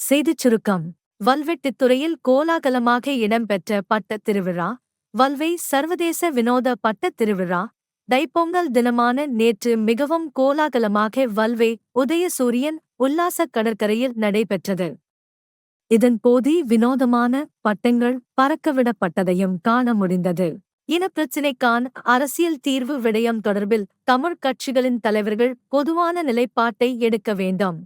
செய்திச் சுருக்கம். வல்வெட்டித்துறையில் கோலாகலமாக இடம்பெற்ற பட்டத் திருவிழா. வல்வை சர்வதேச வினோத பட்டத் திருவிழா தைப்பொங்கல் தினமான நேற்று மிகவும் கோலாகலமாக வல்வை உதயசூரியன் உல்லாசக் கடற்கரையில் நடைபெற்றது. இதன்போது வினோதமான பட்டங்கள் பறக்கவிடப்பட்டதையும் காண முடிந்தது. இனப்பிரச்சினைக்கான அரசியல் தீர்வு விடயம் தொடர்பில் தமிழ்க் கட்சிகளின் தலைவர்கள் பொதுவான நிலைப்பாட்டை எடுக்க வேண்டும்.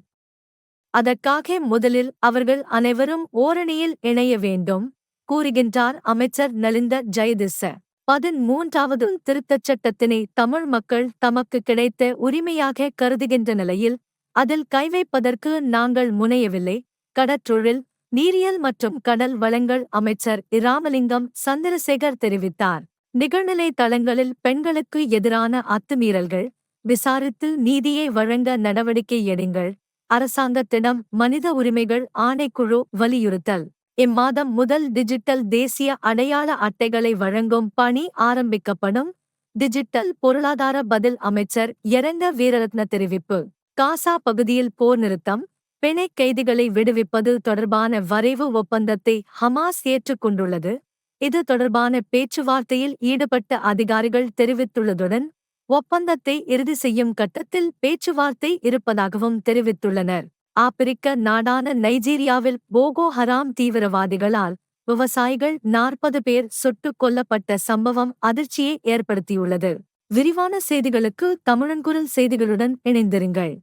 அதற்காக முதலில் அவர்கள் அனைவரும் ஓரணியில் இணைய வேண்டும், கூறுகின்றார் அமைச்சர் நலிந்த ஜெயதிச. 13வது திருத்தச் சட்டத்தினை தமிழ் மக்கள் தமக்கு கிடைத்த உரிமையாக கருதுகின்ற நிலையில் அதில் கைவைப்பதற்கு நாங்கள் முனையவில்லை. கடற்றொழில், நீரியல் மற்றும் கடல் வளங்கள் அமைச்சர் இராமலிங்கம் சந்திரசேகர் தெரிவித்தார். நிகழ்நிலை தளங்களில் பெண்களுக்கு எதிரான அத்துமீறல்கள் விசாரித்து நீதியை வழங்க நடவடிக்கை எடுங்கள். அரசாங்கத்திடம் மனித உரிமைகள் ஆணைக்குழு வலியுறுத்தல். இம்மாதம் முதல் டிஜிட்டல் தேசிய அடையாள அட்டைகளை வழங்கும் பணி ஆரம்பிக்கப்படும். டிஜிட்டல் பொருளாதார பதில் அமைச்சர் யரங்க வீரரத்ன தெரிவிப்பு. காசா பகுதியில் போர் நிறுத்தம், பிணைக் கைதிகளை விடுவிப்பது தொடர்பான வரைவு ஒப்பந்தத்தை ஹமாஸ் ஏற்றுக்கொண்டுள்ளது. இது தொடர்பான பேச்சுவார்த்தையில் ஈடுபட்ட அதிகாரிகள் தெரிவித்துள்ளதுடன் ஒப்பந்தத்தை இறுதி செய்யும் கட்டத்தில் பேச்சுவார்த்தை இருப்பதாகவும் தெரிவித்துள்ளனர். ஆப்பிரிக்க நாடான நைஜீரியாவில் போகோ ஹராம் தீவிரவாதிகளால் விவசாயிகள் 40 பேர் சுட்டுக் கொல்லப்பட்ட சம்பவம் அதிர்ச்சியை ஏற்படுத்தியுள்ளது. விரிவான செய்திகளுக்கு தமிழன்குரல் செய்திகளுடன் இணைந்திருங்கள்.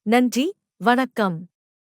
நன்றி, வணக்கம்.